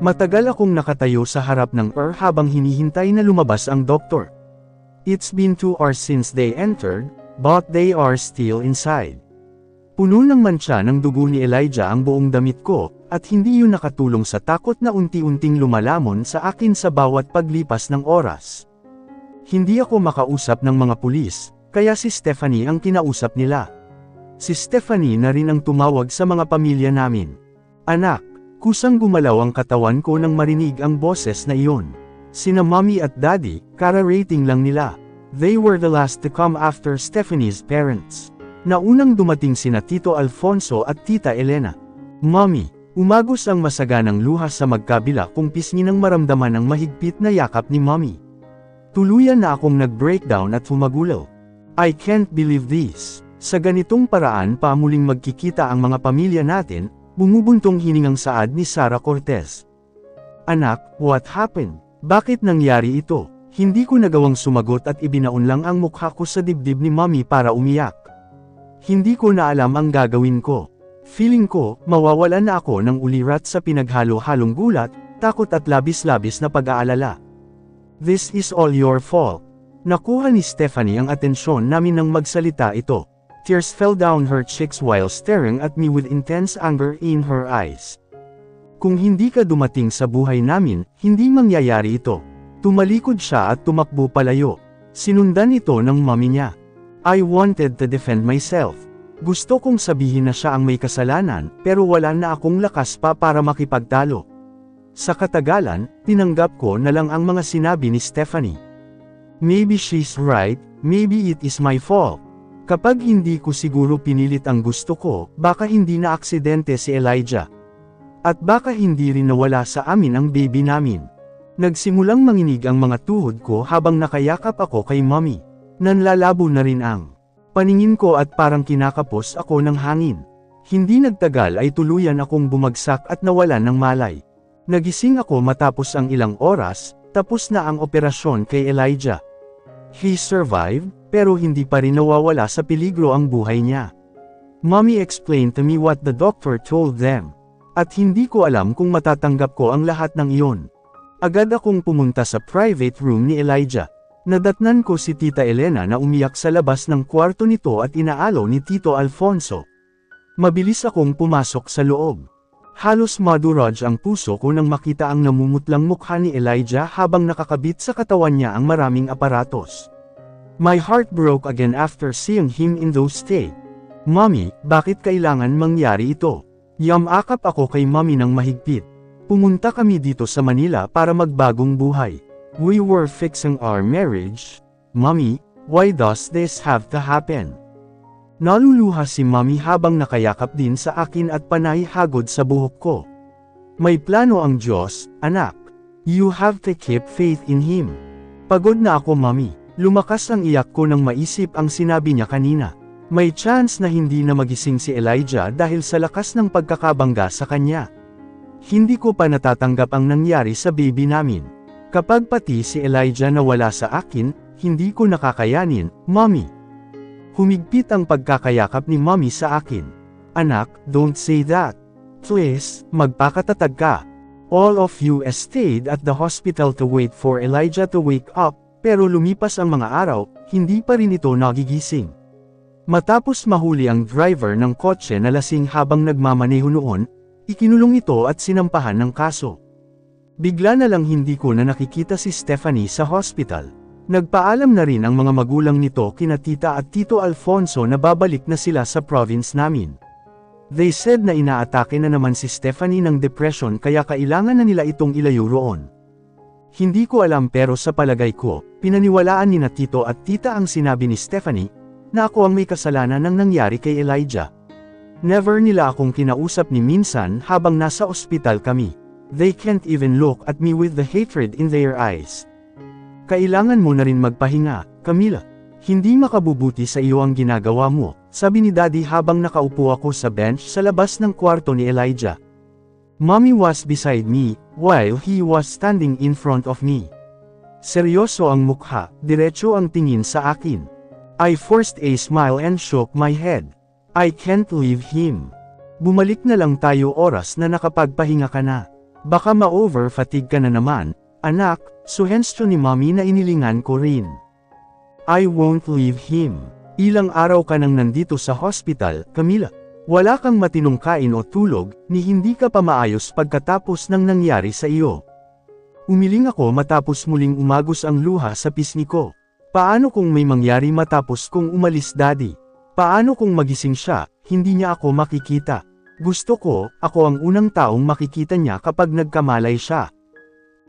Matagal akong nakatayo sa harap ng habang hinihintay na lumabas ang doktor. It's been 2 hours since they entered, but they are still inside. Puno ng mantsa ng dugo ni Elijah ang buong damit ko, at hindi yun nakatulong sa takot na unti-unting lumalamon sa akin sa bawat paglipas ng oras. Hindi ako makausap ng mga pulis, kaya si Stephanie ang kinausap nila. Si Stephanie na rin ang tumawag sa mga pamilya namin. Anak, kusang gumalaw ang katawan ko nang marinig ang boses na iyon. Sina mommy at daddy, kara-rating lang nila. They were the last to come after Stephanie's parents. Naunang dumating sina Tito Alfonso at Tita Elena. Mommy, umagos ang masaganang luha sa magkabila kung pisngi nang maramdaman ang mahigpit na yakap ni mommy. Tuluyan na akong nag-breakdown at humagulaw. I can't believe this. Sa ganitong paraan pa muling magkikita ang mga pamilya natin, bumubuntong hiningang saad ni Sara Cortez. Anak, what happened? Bakit nangyari ito? Hindi ko nagawang sumagot at ibinaon lang ang mukha ko sa dibdib ni mommy para umiyak. Hindi ko na alam ang gagawin ko. Feeling ko, mawawalan na ako ng ulirat sa pinaghalo-halong gulat, takot at labis-labis na pag-aalala. This is all your fault. Nakuha ni Stephanie ang atensyon namin nang magsalita ito. Tears fell down her cheeks while staring at me with intense anger in her eyes. Kung hindi ka dumating sa buhay namin, hindi mangyayari ito. Tumalikod siya at tumakbo palayo. Sinundan ito ng mommy niya. I wanted to defend myself. Gusto kong sabihin na siya ang may kasalanan, pero wala na akong lakas pa para makipagtalo. Sa katagalan, tinanggap ko na lang ang mga sinabi ni Stephanie. Maybe she's right, maybe it is my fault. Kapag hindi ko siguro pinilit ang gusto ko, baka hindi na aksidente si Elijah. At baka hindi rin nawala sa amin ang baby namin. Nagsimulang manginig ang mga tuhod ko habang nakayakap ako kay mommy. Nanlalabo na rin ang paningin ko at parang kinakapos ako ng hangin. Hindi nagtagal ay tuluyan akong bumagsak at nawalan ng malay. Nagising ako matapos ang ilang oras, tapos na ang operasyon kay Elijah. He survived, pero hindi pa rin nawawala sa peligro ang buhay niya. Mommy explained to me what the doctor told them. At hindi ko alam kung matatanggap ko ang lahat ng iyon. Agad akong pumunta sa private room ni Elijah. Nadatnan ko si Tita Elena na umiyak sa labas ng kwarto nito at inaalo ni Tito Alfonso. Mabilis akong pumasok sa loob. Halos madurog ang puso ko nang makita ang namumutlang mukha ni Elijah habang nakakabit sa katawan niya ang maraming aparatos. My heart broke again after seeing him in those state. Mommy, bakit kailangan mangyari ito? Yamakap ako kay mommy ng mahigpit. Pumunta kami dito sa Manila para magbagong buhay. We were fixing our marriage. Mommy, why does this have to happen? Naluluha si mommy habang nakayakap din sa akin at panay hagod sa buhok ko. May plano ang Diyos, anak. You have to keep faith in Him. Pagod na ako mommy. Lumakas ang iyak ko nang maisip ang sinabi niya kanina. May chance na hindi na magising si Elijah dahil sa lakas ng pagkakabangga sa kanya. Hindi ko pa natatanggap ang nangyari sa baby namin. Kapag pati si Elijah nawala sa akin, hindi ko nakakayanin, mommy. Humigpit ang pagkakayakap ni mommy sa akin. Anak, don't say that. Please, magpakatatag ka. All of you stayed at the hospital to wait for Elijah to wake up, pero lumipas ang mga araw, hindi pa rin ito nagigising. Matapos mahuli ang driver ng kotse na lasing habang nagmamaneho noon, ikinulong ito at sinampahan ng kaso. Bigla na lang hindi ko na nakikita si Stephanie sa hospital. Nagpaalam na rin ang mga magulang nito kina Tita at Tito Alfonso na babalik na sila sa province namin. They said na inaatake na naman si Stephanie ng depression kaya kailangan na nila itong ilayo roon. Hindi ko alam pero sa palagay ko, pinaniwalaan ni na Tito at Tita ang sinabi ni Stephanie, na ako ang may kasalanan ng nangyari kay Elijah. Never nila akong kinausap ni minsan habang nasa ospital kami. They can't even look at me with the hatred in their eyes. Kailangan mo na rin magpahinga, Camila. Hindi makabubuti sa iyo ang ginagawa mo, sabi ni Daddy habang nakaupo ako sa bench sa labas ng kwarto ni Elijah. Mommy was beside me, while he was standing in front of me. Seryoso ang mukha, diretso ang tingin sa akin. I forced a smile and shook my head. I can't leave him. Bumalik na lang tayo oras na nakapagpahinga ka na. Baka ma-over-fatigue ka na naman, anak, suhestyo ni Mommy na inilingan ko rin. I won't leave him. Ilang araw ka nang nandito sa hospital, Camila. Wala kang matinong kain o tulog, ni hindi ka pa maayos pagkatapos ng nangyari sa iyo. Umiling ako matapos muling umagos ang luha sa pisngi ko. Paano kung may mangyari matapos kong umalis, Daddy? Paano kung magising siya, hindi niya ako makikita? Gusto ko, ako ang unang taong makikita niya kapag nagkamalay siya.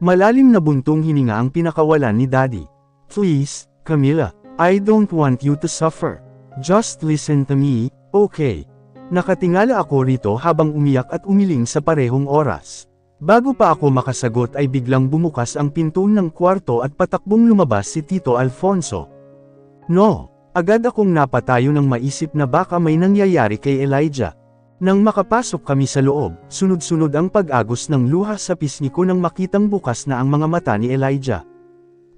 Malalim na buntong hininga ang pinakawalan ni Daddy. Please, Camila, I don't want you to suffer. Just listen to me, okay? Nakatingala ako rito habang umiyak at umiling sa parehong oras. Bago pa ako makasagot ay biglang bumukas ang pinto ng kwarto at patakbong lumabas si Tito Alfonso. No, agad akong napatayo nang maisip na baka may nangyayari kay Elijah. Nang makapasok kami sa loob, sunod-sunod ang pag-agos ng luha sa pisngi ko nang makitang bukas na ang mga mata ni Elijah.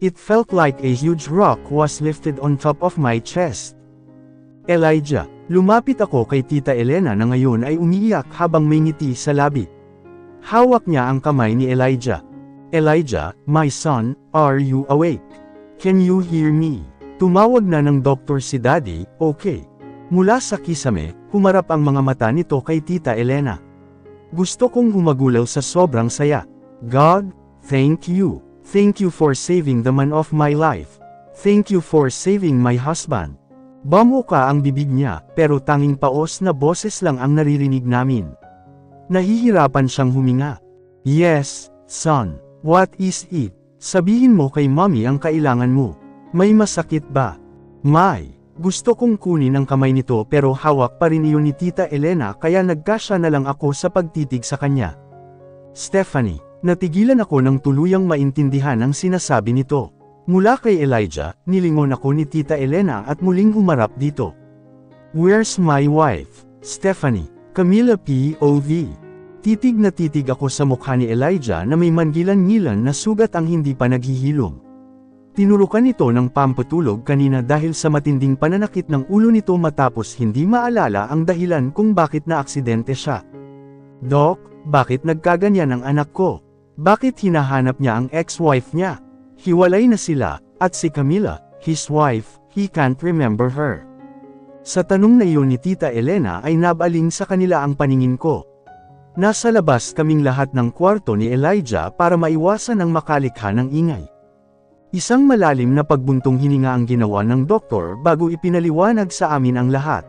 It felt like a huge rock was lifted on top of my chest. Elijah, lumapit ako kay Tita Elena na ngayon ay umiiyak habang may ngiti sa labi. Hawak niya ang kamay ni Elijah. Elijah, my son, are you awake? Can you hear me? Tumawag na ng doktor si Daddy, okay. Mula sa kisame, humarap ang mga mata nito kay Tita Elena. Gusto kong humagulaw sa sobrang saya. God, thank you. Thank you for saving the man of my life. Thank you for saving my husband. Bamuka ang bibig niya, pero tanging paos na boses lang ang naririnig namin. Nahihirapan siyang huminga. Yes, son. What is it? Sabihin mo kay Mommy ang kailangan mo. May masakit ba? May. Gusto kong kunin ang kamay nito pero hawak pa rin iyon ni Tita Elena kaya nagkasya na lang ako sa pagtitig sa kanya. Stephanie, natigilan ako nang tuluyang maintindihan ang sinasabi nito. Mula kay Elijah, nilingon ako ni Tita Elena at muling humarap dito. Where's my wife? Stephanie, Camila POV. Titig na titig ako sa mukha ni Elijah na may mangilan-ngilan na sugat ang hindi pa naghihilom. Tinurukan ito ng pampatulog kanina dahil sa matinding pananakit ng ulo nito matapos hindi maalala ang dahilan kung bakit na-aksidente siya. Doc, bakit nagkaganyan ang anak ko? Bakit hinahanap niya ang ex-wife niya? Hiwalay na sila, at si Camila, his wife, he can't remember her. Sa tanong na iyon ni Tita Elena ay nabaling sa kanila ang paningin ko. Nasa labas kaming lahat ng kwarto ni Elijah para maiwasan ang makalikha ng ingay. Isang malalim na pagbuntong hininga ang ginawa ng doktor bago ipinaliwanag sa amin ang lahat.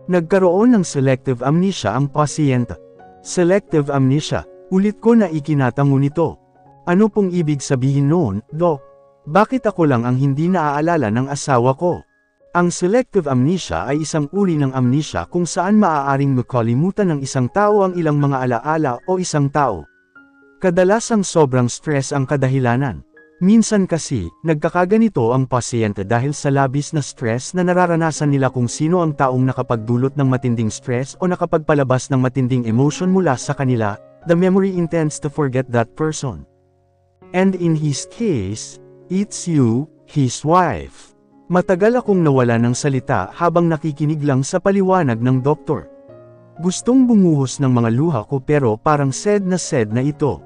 Nagkaroon ng selective amnesia ang pasyente. Selective amnesia, ulit ko na ikinatango nito. Ano pong ibig sabihin noon, Doc? Bakit ako lang ang hindi naaalala ng asawa ko? Ang selective amnesia ay isang uri ng amnesia kung saan maaaring makalimutan ng isang tao ang ilang mga alaala o isang tao. Kadalasang sobrang stress ang kadahilanan. Minsan kasi, nagkakaganito ang pasyente dahil sa labis na stress na nararanasan nila kung sino ang taong nakapagdulot ng matinding stress o nakapagpalabas ng matinding emotion mula sa kanila, the memory intends to forget that person. And in his case, it's you, his wife. Matagal akong nawala ng salita habang nakikinig lang sa paliwanag ng doktor. Gustong bumuhos ng mga luha ko pero parang sad na ito.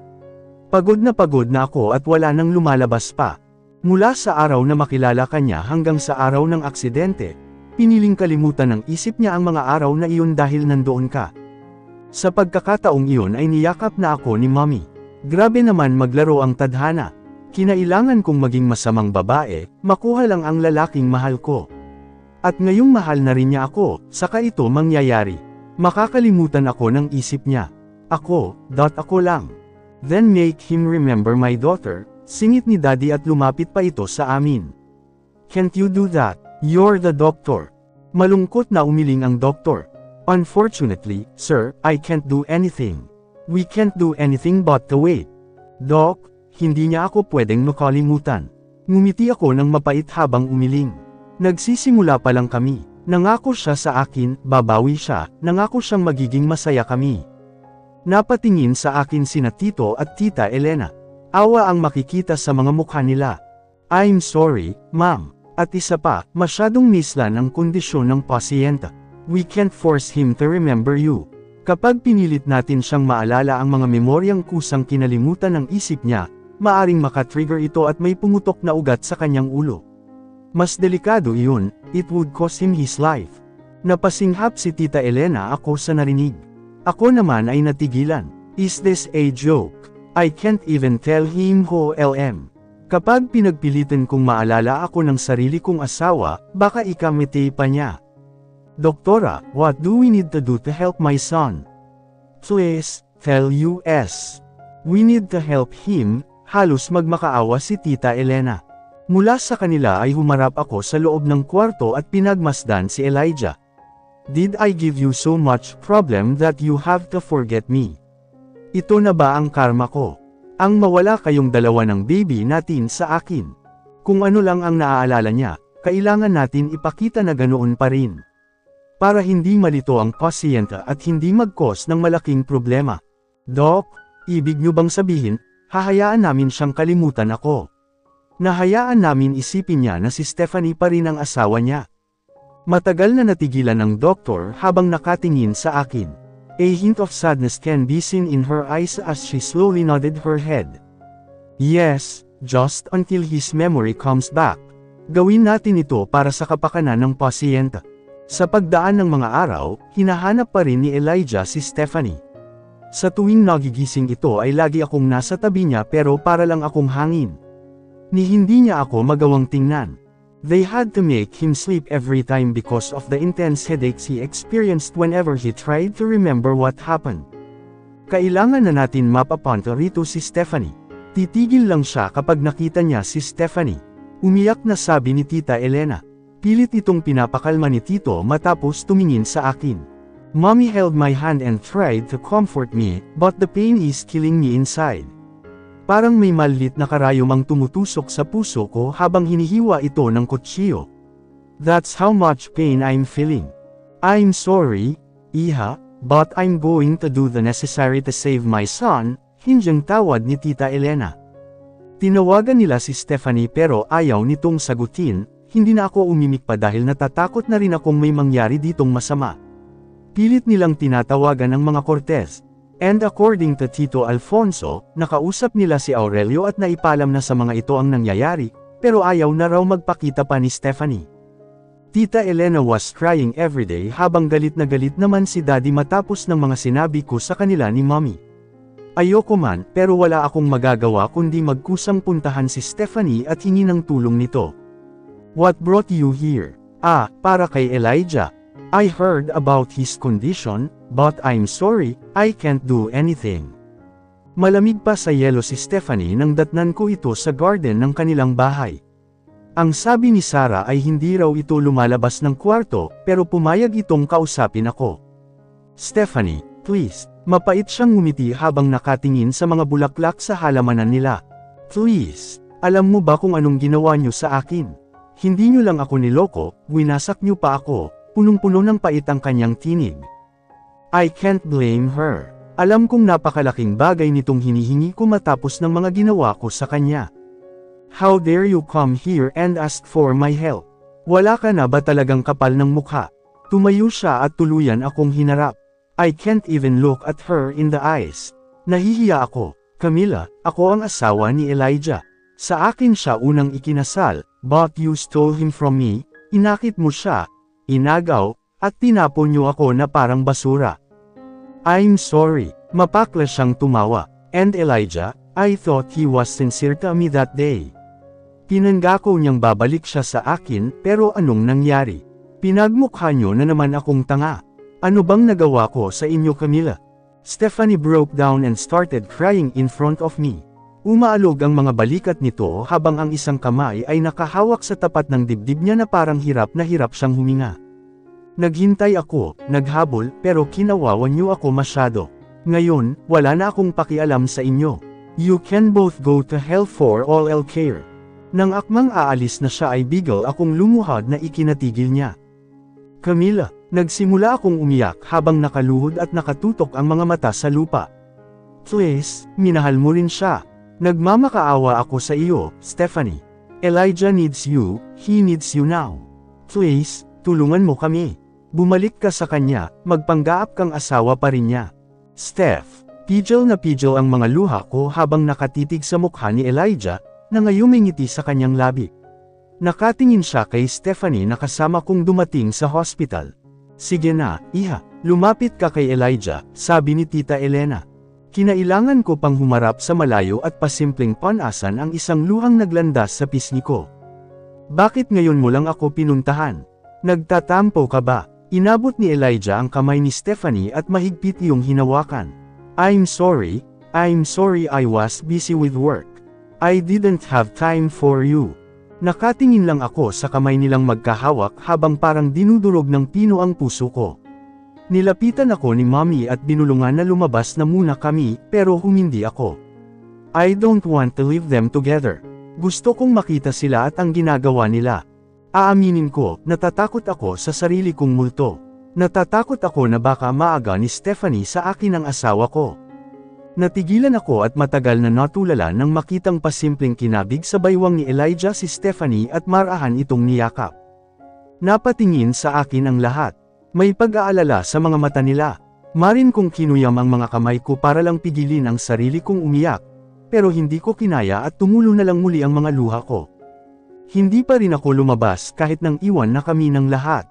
Pagod na ako at wala nang lumalabas pa. Mula sa araw na makilala kanya hanggang sa araw ng aksidente, piniling kalimutan ng isip niya ang mga araw na iyon dahil nandoon ka. Sa pagkakataong iyon ay niyakap na ako ni Mommy. Grabe naman maglaro ang tadhana. Kinailangan kong maging masamang babae, makuha lang ang lalaking mahal ko. At ngayong mahal na rin niya ako, saka ito mangyayari. Makakalimutan ako ng isip niya. Ako lang. Then make him remember my daughter, singit ni Daddy at lumapit pa ito sa amin. Can't you do that? You're the doctor. Malungkot na umiling ang doktor. Unfortunately, sir, I can't do anything. We can't do anything but to wait. Doc, hindi niya ako pwedeng makalimutan. Ngumiti ako ng mapait habang umiling. Nagsisimula pa lang kami. Nangako siya sa akin, babawi siya, nangako siyang magiging masaya kami. Napatingin sa akin sina Tito at Tita Elena. Awa ang makikita sa mga mukha nila. I'm sorry, ma'am. At isa pa, masyadong mislan ang kondisyon ng pasyente. We can't force him to remember you. Kapag pinilit natin siyang maalala ang mga memoryang kusang kinalimutan ng isip niya, maaring makatrigger ito at may pumutok na ugat sa kanyang ulo. Mas delikado iyon, it would cost him his life. Napasinghap si Tita Elena ako sa narinig. Ako naman ay natigilan. Is this a joke? I can't even tell him who LM. Kapag pinagpilitan kong maalala ako ng sarili kong asawa, baka ikamete pa niya. Doktora, what do we need to do to help my son? Please, tell us. We need to help him. Halos magmakaawa si Tita Elena. Mula sa kanila ay humarap ako sa loob ng kwarto at pinagmasdan si Elijah. Did I give you so much problem that you have to forget me? Ito na ba ang karma ko? Ang mawala kayong dalawa ng baby natin sa akin. Kung ano lang ang naaalala niya, kailangan natin ipakita na ganoon pa rin. Para hindi malito ang pasyente at hindi mag-cause ng malaking problema. Doc, ibig niyo bang sabihin, hahayaan namin siyang kalimutan ako? Nahayaan namin isipin niya na si Stephanie pa rin ang asawa niya. Matagal na natigilan ng doktor habang nakatingin sa akin. A hint of sadness can be seen in her eyes as she slowly nodded her head. Yes, just until his memory comes back. Gawin natin ito para sa kapakanan ng pasyente. Sa pagdaan ng mga araw, hinahanap pa rin ni Elijah si Stephanie. Sa tuwing nagigising ito ay lagi akong nasa tabi niya pero para lang akong hangin. Ni hindi niya ako magawang tingnan. They had to make him sleep every time because of the intense headaches he experienced whenever he tried to remember what happened. Kailangan na natin mapapunta rito si Stephanie. Titigil lang siya kapag nakita niya si Stephanie. Umiyak na sabi ni Tita Elena. Pilit itong pinapakalma ni Tito matapos tumingin sa akin. Mommy held my hand and tried to comfort me, but the pain is killing me inside. Parang may maliit na karayom ang tumutusok sa puso ko habang hinihiwa ito ng kutsiyo. That's how much pain I'm feeling. I'm sorry, Iha, but I'm going to do the necessary to save my son, hindyang tawad ni Tita Elena. Tinawagan nila si Stephanie pero ayaw nitong sagutin. Hindi na ako umimik pa dahil natatakot na rin akong may mangyari ditong masama. Pilit nilang tinatawagan ang mga Cortez. And according to Tito Alfonso, nakausap nila si Aurelio at naipalam na sa mga ito ang nangyayari, pero ayaw na raw magpakita pa ni Stephanie. Tita Elena was crying everyday habang galit na galit naman si Daddy matapos ng mga sinabi ko sa kanila ni Mommy. Ayoko man, pero wala akong magagawa kundi magkusang puntahan si Stephanie at hingi ng tulong nito. What brought you here? Para kay Elijah. I heard about his condition, but I'm sorry, I can't do anything. Malamig pa sa yelo si Stephanie nang datnan ko ito sa garden ng kanilang bahay. Ang sabi ni Sarah ay hindi raw ito lumalabas ng kwarto, pero pumayag itong kausapin ako. Stephanie, please. Mapait siyang ngumiti habang nakatingin sa mga bulaklak sa halamanan nila. Please, alam mo ba kung anong ginawa niyo sa akin? Hindi niyo lang ako niloko, winasak niyo pa ako, punong-puno ng pait ang kanyang tinig. I can't blame her. Alam kong napakalaking bagay nitong hinihingi ko matapos ng mga ginawa ko sa kanya. How dare you come here and ask for my help? Wala ka na ba talagang kapal ng mukha? Tumayo siya at tuluyan akong hinarap. I can't even look at her in the eyes. Nahihiya ako. Camila, ako ang asawa ni Elijah. Sa akin siya unang ikinasal, but you stole him from me, inakit mo siya, inagaw, at tinapon niyo ako na parang basura. I'm sorry. Mapakla siyang tumawa. And Elijah, I thought he was sincere to me that day. Pinangako niyang babalik siya sa akin, pero anong nangyari? Pinagmukha niyo na naman akong tanga. Ano bang nagawa ko sa inyo, Camila? Stephanie broke down and started crying in front of me. Umaalog ang mga balikat nito habang ang isang kamay ay nakahawak sa tapat ng dibdib niya na parang hirap na hirap siyang huminga. Naghintay ako, naghabol, pero kinawawan niyo ako masyado. Ngayon, wala na akong pakialam sa inyo. You can both go to hell for all I'll care. Nang akmang aalis na siya ay bigla akong lumuhad na ikinatigil niya. Camila, nagsimula akong umiyak habang nakaluhod at nakatutok ang mga mata sa lupa. Please, minahal mo rin siya. Nagmamakaawa ako sa iyo, Stephanie. Elijah needs you, he needs you now. Please, tulungan mo kami. Bumalik ka sa kanya, magpanggaap kang asawa pa rin niya. Steph, pigil na pigil ang mga luha ko habang nakatitig sa mukha ni Elijah, na ngayon may ngiti sa kanyang labi. Nakatingin siya kay Stephanie na kasama kong dumating sa hospital. Sige na, iha, lumapit ka kay Elijah, sabi ni Tita Elena. Kinailangan ko pang humarap sa malayo at pasimpleng panasan ang isang luhang naglandas sa pisngi ko. Bakit ngayon mo lang ako pinuntahan? Nagtatampo ka ba? Inabot ni Elijah ang kamay ni Stephanie at mahigpit iyong hinawakan. I'm sorry I was busy with work. I didn't have time for you. Nakatingin lang ako sa kamay nilang magkahawak habang parang dinudurog ng pino ang puso ko. Nilapitan ako ni Mommy at binulungan na lumabas na muna kami, pero humindi ako. I don't want to leave them together. Gusto kong makita sila at ang ginagawa nila. Aaminin ko, natatakot ako sa sarili kong multo. Natatakot ako na baka maaga ni Stephanie sa akin ang asawa ko. Natigilan ako at matagal na natulala nang makitang pasimpleng kinabig sa baywang ni Elijah si Stephanie at marahan itong niyakap. Napatingin sa akin ang lahat. May pag-aalala sa mga mata nila. Marin kong kinuyam ang mga kamay ko para lang pigilin ang sarili kong umiyak. Pero hindi ko kinaya at tumulo na lang muli ang mga luha ko. Hindi pa rin ako lumabas kahit nang iwan na kami ng lahat.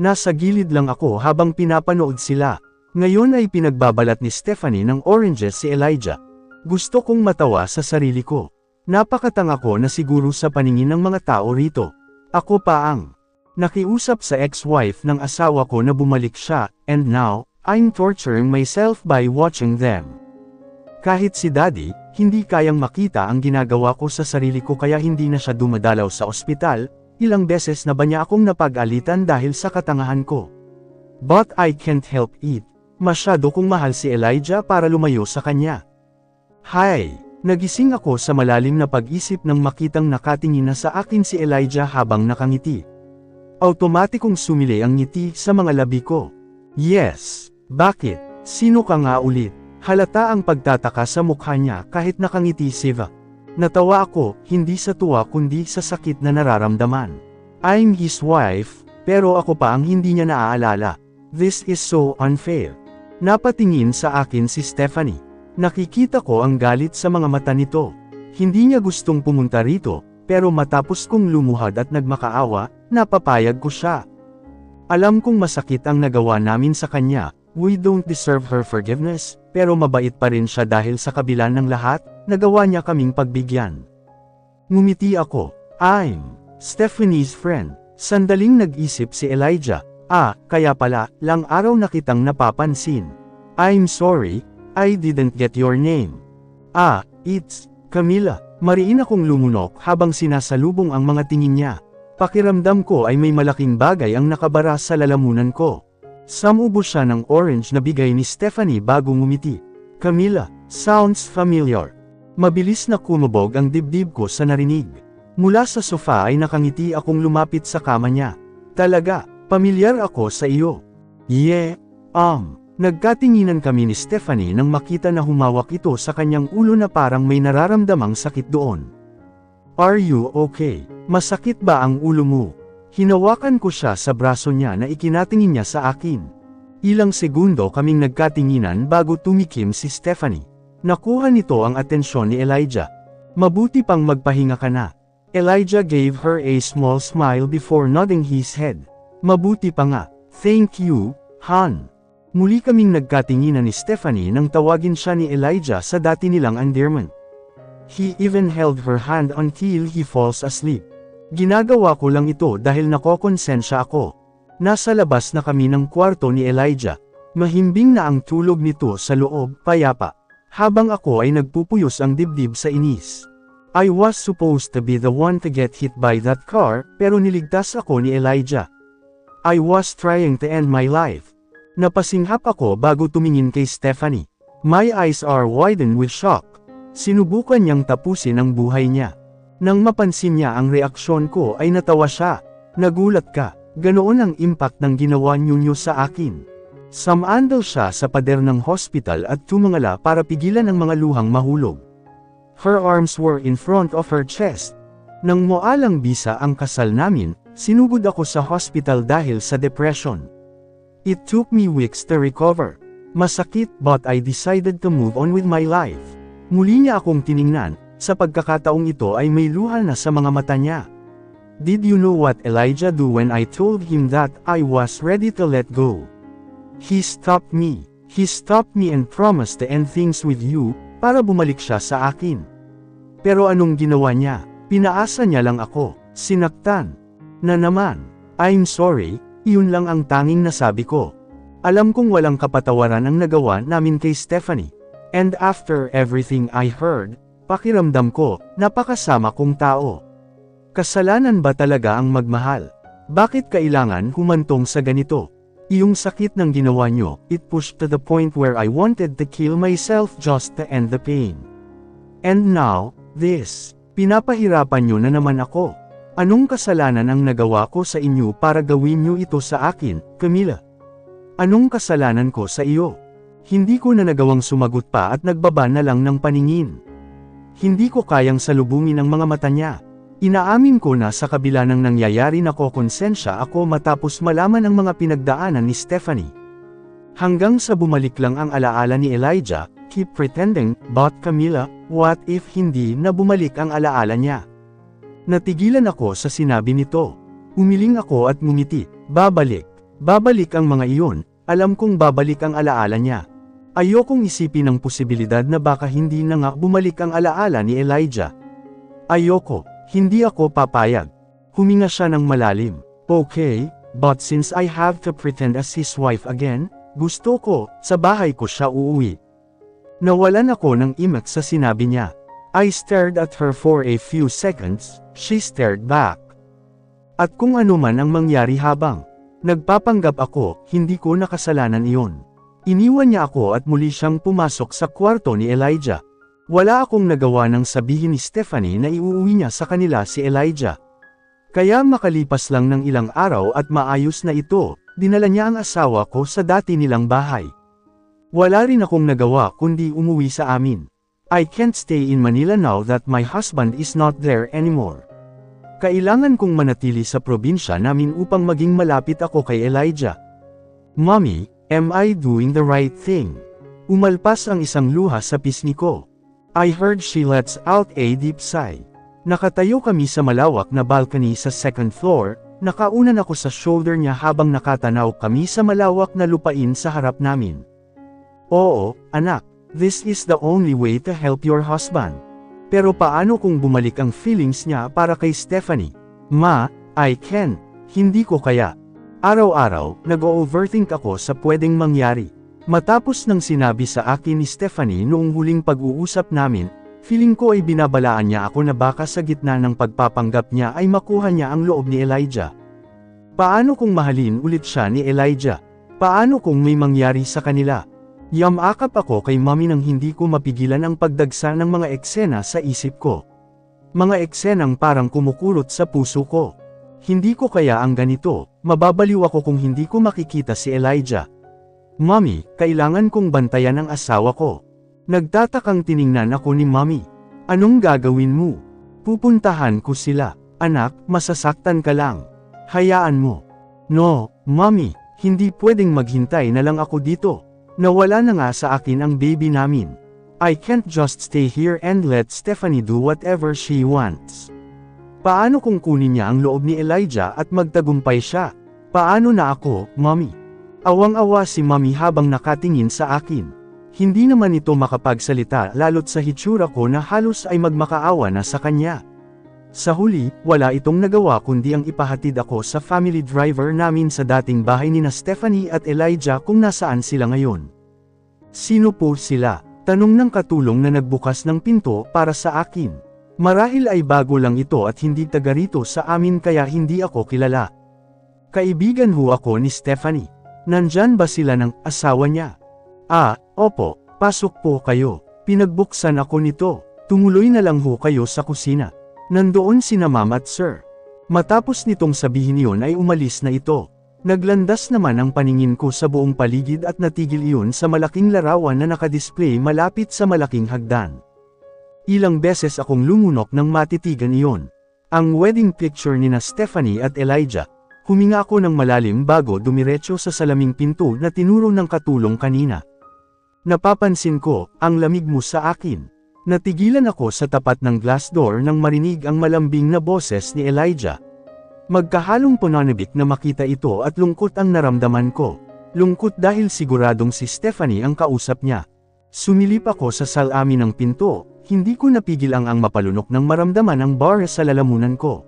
Nasa gilid lang ako habang pinapanood sila. Ngayon ay pinagbabalat ni Stephanie ng oranges si Elijah. Gusto kong matawa sa sarili ko. Napakatanga ko na siguro sa paningin ng mga tao rito. Ako pa ang nakiusap sa ex-wife ng asawa ko na bumalik siya, and now, I'm torturing myself by watching them. Kahit si Daddy, hindi kayang makita ang ginagawa ko sa sarili ko kaya hindi na siya dumadalaw sa ospital. Ilang beses na ba niya akong napag-alitan dahil sa katangahan ko? But I can't help it. Masyado kong mahal si Elijah para lumayo sa kanya. Hay! Nagising ako sa malalim na pag-isip nang makitang nakatingin na sa akin si Elijah habang nakangiti. Automatikong sumili ang ngiti sa mga labi ko. Yes! Bakit? Sino ka nga ulit? Halata ang pagtataka sa mukha niya kahit nakangiti siya. Natawa ako, hindi sa tuwa kundi sa sakit na nararamdaman. I'm his wife, pero ako pa ang hindi niya naaalala. This is so unfair. Napatingin sa akin si Stephanie. Nakikita ko ang galit sa mga mata nito. Hindi niya gustong pumunta rito, pero matapos kong lumuhad at nagmakaawa, napapayag ko siya. Alam kong masakit ang nagawa namin sa kanya, we don't deserve her forgiveness, pero mabait pa rin siya dahil sa kabila ng lahat, nagawa niya kaming pagbigyan. Ngumiti ako. I'm Stephanie's friend. Sandaling nag-isip si Elijah. Kaya pala, lang araw na kitang napapansin. I'm sorry, I didn't get your name. It's Camila. Mariin akong lumunok habang sinasalubong ang mga tingin niya. Pakiramdam ko ay may malaking bagay ang nakabara sa lalamunan ko. Samubo siya ng orange na bigay ni Stephanie bago ngumiti. Camila, sounds familiar. Mabilis na kumabog ang dibdib ko sa narinig. Mula sa sofa ay nakangiti akong lumapit sa kama niya. Talaga, pamilyar ako sa iyo. Yeah, Nagkatinginan kami ni Stephanie nang makita na humawak ito sa kanyang ulo na parang may nararamdamang sakit doon. Are you okay? Masakit ba ang ulo mo? Hinawakan ko siya sa braso niya na ikinatingin niya sa akin. Ilang segundo kaming nagkatinginan bago tumikim si Stephanie. Nakuha nito ang atensyon ni Elijah. Mabuti pang magpahinga ka na. Elijah gave her a small smile before nodding his head. Mabuti pa nga. Thank you, hon. Muli kaming nagkatinginan ni Stephanie nang tawagin siya ni Elijah sa dati nilang endearment. He even held her hand until he falls asleep. Ginagawa ko lang ito dahil nakokonsensya ako. Nasa labas na kami ng kwarto ni Elijah. Mahimbing na ang tulog nito sa loob, payapa. Habang ako ay nagpupuyos ang dibdib sa inis. I was supposed to be the one to get hit by that car, pero niligtas ako ni Elijah. I was trying to end my life. Napasinghap ako bago tumingin kay Stephanie. My eyes are widened with shock. Sinubukan niyang tapusin ang buhay niya. Nang mapansin niya ang reaksyon ko ay natawa siya. Nagulat ka, ganoon ang impact ng ginawa niyo sa akin. Samandal siya sa pader ng hospital at tumangala para pigilan ang mga luhang mahulog. Her arms were in front of her chest. Nang moalang bisa ang kasal namin, sinugod ako sa hospital dahil sa depression. It took me weeks to recover. Masakit, but I decided to move on with my life. Muli niya akong tiningnan, sa pagkakataong ito ay may luha na sa mga mata niya. Did you know what Elijah do when I told him that I was ready to let go? He stopped me. He stopped me and promised to end things with you, para bumalik siya sa akin. Pero anong ginawa niya? Pinaasa niya lang ako. Sinaktan. Na naman. I'm sorry, iyon lang ang tanging nasabi ko. Alam kong walang kapatawaran ang nagawa namin kay Stephanie. And after everything I heard, pakiramdam ko, napakasama kong tao. Kasalanan ba talaga ang magmahal? Bakit kailangan humantong sa ganito? Iyong sakit ng ginawa nyo, it pushed to the point where I wanted to kill myself just to end the pain. And now, this. Pinapahirapan nyo na naman ako. Anong kasalanan ang nagawa ko sa inyo para gawin nyo ito sa akin, Camila? Anong kasalanan ko sa iyo? Hindi ko na nagawang sumagot pa at nagbaba na lang ng paningin. Hindi ko kayang salubungin ang mga mata niya. Inaamin ko na sa kabila ng nangyayari na kokonsensya ako matapos malaman ang mga pinagdaanan ni Stephanie. Hanggang sa bumalik lang ang alaala ni Elijah, keep pretending, but Camila, what if hindi na bumalik ang alaala niya? Natigilan ako sa sinabi nito. Umiling ako at ngumiti. Babalik. Babalik ang mga iyon, alam kong babalik ang alaala niya. Ayokong isipin ang posibilidad na baka hindi na nga bumalik ang alaala ni Elijah. Ayoko, hindi ako papayag. Huminga siya ng malalim. Okay, but since I have to pretend as his wife again, gusto ko, sa bahay ko siya uuwi. Nawalan ako ng imak sa sinabi niya. I stared at her for a few seconds, she stared back. At kung ano man ang mangyari habang nagpapanggap ako, hindi ko nakasalanan iyon. Iniwan niya ako at muli siyang pumasok sa kwarto ni Elijah. Wala akong nagawa ng sabihin ni Stephanie na iuuwi niya sa kanila si Elijah. Kaya makalipas lang ng ilang araw at maayos na ito, dinala niya ang asawa ko sa dati nilang bahay. Wala rin akong nagawa kundi umuwi sa amin. I can't stay in Manila now that my husband is not there anymore. Kailangan kong manatili sa probinsya namin upang maging malapit ako kay Elijah. Mommy, am I doing the right thing? Umalpas ang isang luha sa pisngi ko. I heard she lets out a deep sigh. Nakatayo kami sa malawak na balcony sa second floor, nakaunan ako sa shoulder niya habang nakatanaw kami sa malawak na lupain sa harap namin. Oo, anak. This is the only way to help your husband. Pero paano kung bumalik ang feelings niya para kay Stephanie? Ma, I can't. Hindi ko kaya. Araw-araw, nag-overthink ako sa pwedeng mangyari. Matapos nang sinabi sa akin ni Stephanie noong huling pag-uusap namin, feeling ko ay binabalaan niya ako na baka sa gitna ng pagpapanggap niya ay makuha niya ang loob ni Elijah. Paano kung mahalin ulit siya ni Elijah? Paano kung may mangyari sa kanila? Yamakap ako kay Mommy nang hindi ko mapigilan ang pagdagsa ng mga eksena sa isip ko. Mga eksenang parang kumukulot sa puso ko. Hindi ko kaya ang ganito, mababaliw ako kung hindi ko makikita si Elijah. Mommy, kailangan kong bantayan ang asawa ko. Nagtatakang tiningnan ako ni Mommy. Anong gagawin mo? Pupuntahan ko sila. Anak, masasaktan ka lang. Hayaan mo. No, Mommy, hindi pwedeng maghintay na lang ako dito. Nawala na nga sa akin ang baby namin. I can't just stay here and let Stephanie do whatever she wants. Paano kung kunin niya ang loob ni Elijah at magtagumpay siya? Paano na ako, Mommy? Awang-awa si Mommy habang nakatingin sa akin. Hindi naman ito makapagsalita lalo't sa hitsura ko na halos ay magmakaawa na sa kanya. Sa huli, wala itong nagawa kundi ang ipahatid ako sa family driver namin sa dating bahay nina Stephanie at Elijah kung nasaan sila ngayon. Sino po sila? Tanong ng katulong na nagbukas ng pinto para sa akin. Marahil ay bago lang ito at hindi taga rito sa amin kaya hindi ako kilala. Kaibigan ho ako ni Stephanie. Nandyan ba sila ng asawa niya? Ah, opo, pasok po kayo. Pinagbuksan ako nito. Tumuloy na lang ho kayo sa kusina. Nandoon sina Ma'am at Sir. Matapos nitong sabihin iyon ay umalis na ito. Naglandas naman ang paningin ko sa buong paligid at natigil iyon sa malaking larawan na nakadisplay malapit sa malaking hagdan. Ilang beses akong lumunok nang matitigan iyon. Ang wedding picture nina Stephanie at Elijah. Huminga ako ng malalim bago dumiretso sa salaming pinto na tinuro ng katulong kanina. Napapansin ko, ang lamig mo sa akin. Natigilan ako sa tapat ng glass door nang marinig ang malambing na boses ni Elijah. Magkahalong pananabik na makita ito at lungkot ang naramdaman ko. Lungkot dahil siguradong si Stephanie ang kausap niya. Sumilip ako sa salamin ng pinto, hindi ko napigil ang mapalunok ng maramdaman ang bar sa lalamunan ko.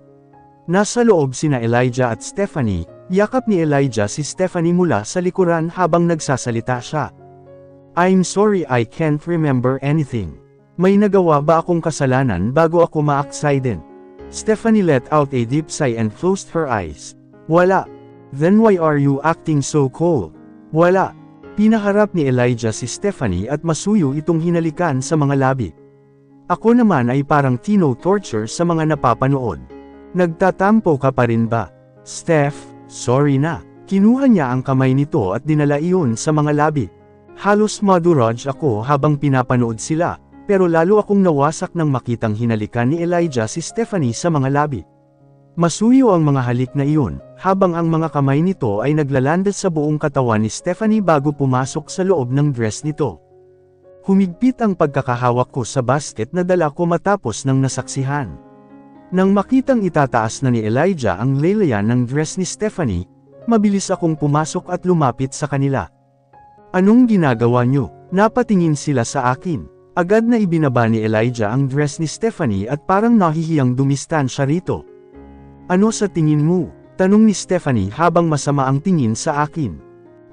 Nasa loob sina Elijah at Stephanie, yakap ni Elijah si Stephanie mula sa likuran habang nagsasalita siya. I'm sorry I can't remember anything. May nagawa ba akong kasalanan bago ako ma-accident? Stephanie let out a deep sigh and closed her eyes. Wala. Then why are you acting so cold? Wala. Pinaharap ni Elijah si Stephanie at masuyo itong hinalikan sa mga labi. Ako naman ay parang tino torture sa mga napapanood. Nagtatampo ka pa rin ba? Steph, sorry na. Kinuha niya ang kamay nito at dinala iyon sa mga labi. Halos maduraj ako habang pinapanood sila, pero lalo akong nawasak nang makitang hinalikan ni Elijah si Stephanie sa mga labi. Masuyo ang mga halik na iyon, habang ang mga kamay nito ay naglalandas sa buong katawan ni Stephanie bago pumasok sa loob ng dress nito. Humigpit ang pagkakahawak ko sa basket na dala ko matapos ng nasaksihan. Nang makitang itataas na ni Elijah ang laylayan ng dress ni Stephanie, mabilis akong pumasok at lumapit sa kanila. Anong ginagawa niyo? Napatingin sila sa akin. Agad na ibinaba ni Elijah ang dress ni Stephanie at parang nahihiyang dumistan siya rito. Ano sa tingin mo? Tanong ni Stephanie habang masama ang tingin sa akin.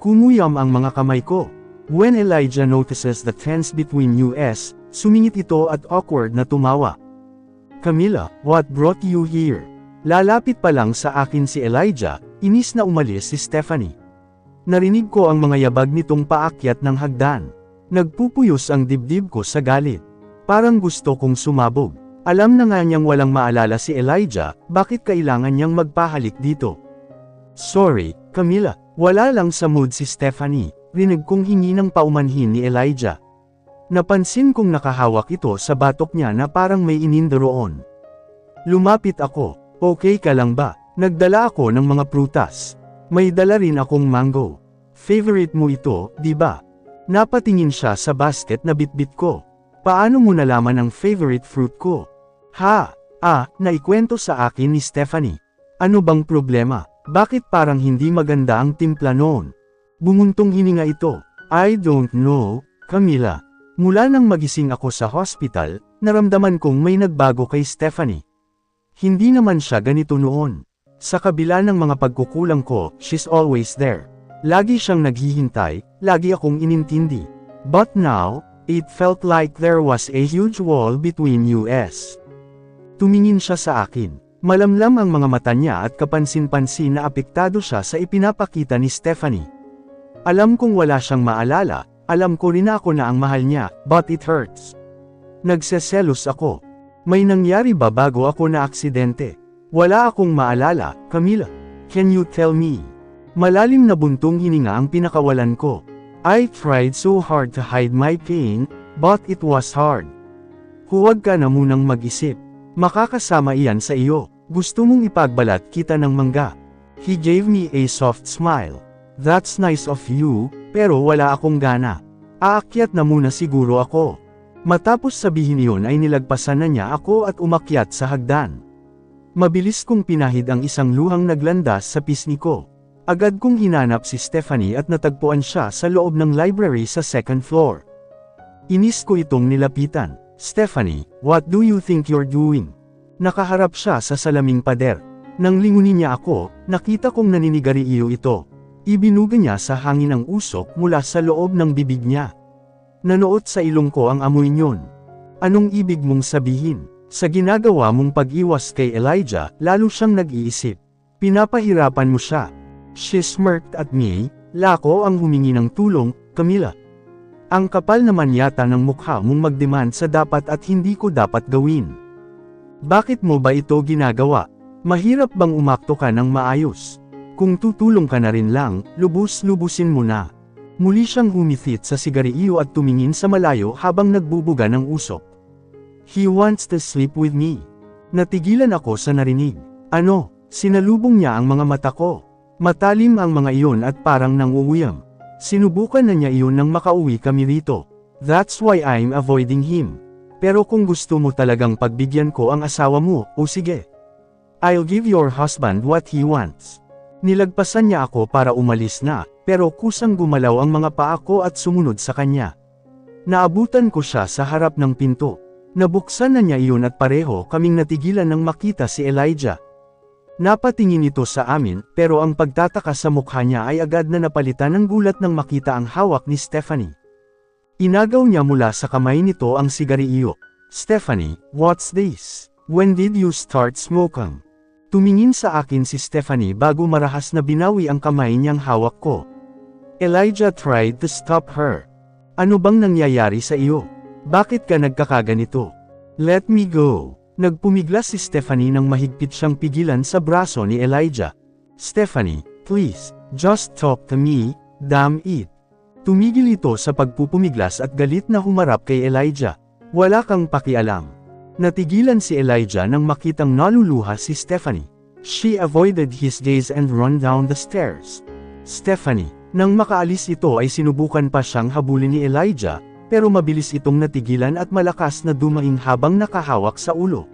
Kumuyam ang mga kamay ko. When Elijah notices the tense between us, sumingit ito at awkward na tumawa. Camilla, what brought you here? Lalapit pa lang sa akin si Elijah, inis na umalis si Stephanie. Narinig ko ang mga yabag nitong paakyat ng hagdan. Nagpupuyos ang dibdib ko sa galit. Parang gusto kong sumabog. Alam na nga niyang walang maalala si Elijah, bakit kailangan niyang magpahalik dito? Sorry, Camilla, wala lang sa mood si Stephanie, rinig kong hingi ng paumanhin ni Elijah. Napansin kong nakahawak ito sa batok niya na parang may inindaroon. Lumapit ako, okay ka lang ba? Nagdala ako ng mga prutas. May dala rin akong mango. Favorite mo ito, di ba? Napatingin siya sa basket na bitbit ko. Paano mo nalaman ang favorite fruit ko? Naikwento sa akin ni Stephanie. Ano bang problema? Bakit parang hindi maganda ang timpla noon? Bumuntong hininga ito. I don't know, Camilla. Mula nang magising ako sa hospital, naramdaman kong may nagbago kay Stephanie. Hindi naman siya ganito noon. Sa kabila ng mga pagkukulang ko, she's always there. Lagi siyang naghihintay, lagi akong inintindi. But now, it felt like there was a huge wall between us. Tumingin siya sa akin. Malamlam ang mga mata niya at kapansin-pansin na apektado siya sa ipinapakita ni Stephanie. Alam kong wala siyang maalala, alam ko rin ako na ang mahal niya, but it hurts. Nagseselos ako. May nangyari ba bago ako na aksidente? Wala akong maalala, Camilla. Can you tell me? Malalim na buntong hininga ang pinakawalan ko. I tried so hard to hide my pain, but it was hard. Huwag ka na munang mag-isip. Makakasama iyan sa iyo. Gusto mong ipagbalat kita ng mangga. He gave me a soft smile. That's nice of you, pero wala akong gana. Aakyat na muna siguro ako. Matapos sabihin iyon ay nilagpasan na niya ako at umakyat sa hagdan. Mabilis kong pinahid ang isang luhang naglandas sa pisngi ko. Agad kong hinanap si Stephanie at natagpuan siya sa loob ng library sa second floor. Inis ko itong nilapitan. Stephanie, what do you think you're doing? Nakaharap siya sa salaming pader. Nang lingunin niya ako, nakita kong naninigariyo ito. Ibinuga niya sa hangin ang usok mula sa loob ng bibig niya. Nanuot sa ilong ko ang amoy niyon. Anong ibig mong sabihin? Sa ginagawa mong pag-iwas kay Elijah, lalo siyang nag-iisip. Pinapahirapan mo siya. She smirked at me, lako ang humingi ng tulong, Camilla. Ang kapal naman yata ng mukha mong magdemand sa dapat at hindi ko dapat gawin. Bakit mo ba ito ginagawa? Mahirap bang umakto ka ng maayos? Kung tutulong ka na rin lang, lubus-lubusin mo na. Muli siyang humithit sa sigarilyo at tumingin sa malayo habang nagbubuga ng usok. He wants to sleep with me. Natigilan ako sa narinig. Ano? Sinalubong niya ang mga mata ko. Matalim ang mga iyon at parang nangunguyam. Sinubukan na niya iyon nang makauwi kami rito. That's why I'm avoiding him. Pero kung gusto mo talagang pagbigyan ko ang asawa mo, o sige. I'll give your husband what he wants. Nilagpasan niya ako para umalis na, pero kusang gumalaw ang mga paa ko at sumunod sa kanya. Naabutan ko siya sa harap ng pinto. Nabuksan na niya iyon at pareho kaming natigilan nang makita si Elijah. Napatingin ito sa amin, pero ang pagtataka sa mukha niya ay agad na napalitan ng gulat nang makita ang hawak ni Stephanie. Inagaw niya mula sa kamay nito ang sigarilyo. Stephanie, what's this? When did you start smoking? Tumingin sa akin si Stephanie bago marahas na binawi ang kamay niyang hawak ko. Elijah tried to stop her. Ano bang nangyayari sa iyo? Bakit ka nagkakaganito? Let me go. Nagpumiglas si Stephanie nang mahigpit siyang pigilan sa braso ni Elijah. Stephanie, please, just talk to me, damn it. Tumigil ito sa pagpupumiglas at galit na humarap kay Elijah. Wala kang pakialam. Natigilan si Elijah nang makitang naluluha si Stephanie. She avoided his gaze and ran down the stairs. Stephanie, nang makaalis ito ay sinubukan pa siyang habulin ni Elijah, pero mabilis itong natigilan at malakas na dumaing habang nakahawak sa ulo.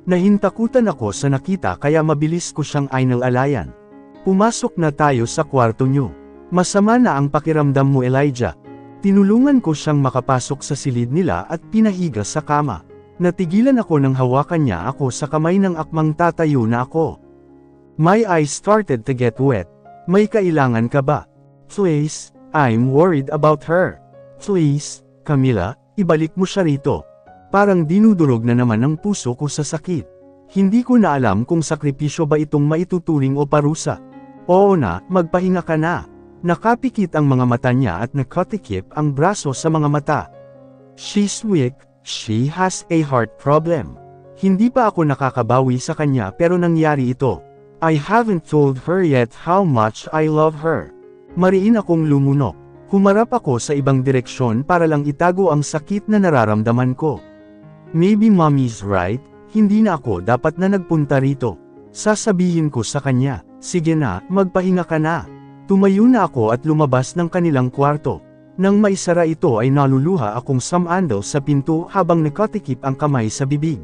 Nahintakutan ako sa nakita kaya mabilis ko siyang inalalayan. Pumasok na tayo sa kwarto niyo. Masama na ang pakiramdam mo, Elijah. Tinulungan ko siyang makapasok sa silid nila at pinahiga sa kama. Natigilan ako nang hawakan niya ako sa kamay ng akmang tatayo na ako. My eyes started to get wet. May kailangan ka ba? Please, I'm worried about her. Please, Camila, ibalik mo siya rito. Parang dinudurog na naman ang puso ko sa sakit. Hindi ko na alam kung sakripisyo ba itong maituturing o parusa. Oo na, magpahinga ka na. Nakapikit ang mga mata niya at nakatikip ang braso sa mga mata. She's weak. She has a heart problem. Hindi pa ako nakakabawi sa kanya pero nangyari ito. I haven't told her yet how much I love her. Mariin akong lumunok. Humarap ako sa ibang direksyon para lang itago ang sakit na nararamdaman ko. Maybe mommy's right, hindi na ako dapat na nagpunta rito. Sasabihin ko sa kanya, sige na, magpahinga ka na. Tumayo na ako at lumabas ng kanilang kwarto. Nang maisara ito ay naluluha akong samandal sa pinto habang nakatikip ang kamay sa bibig.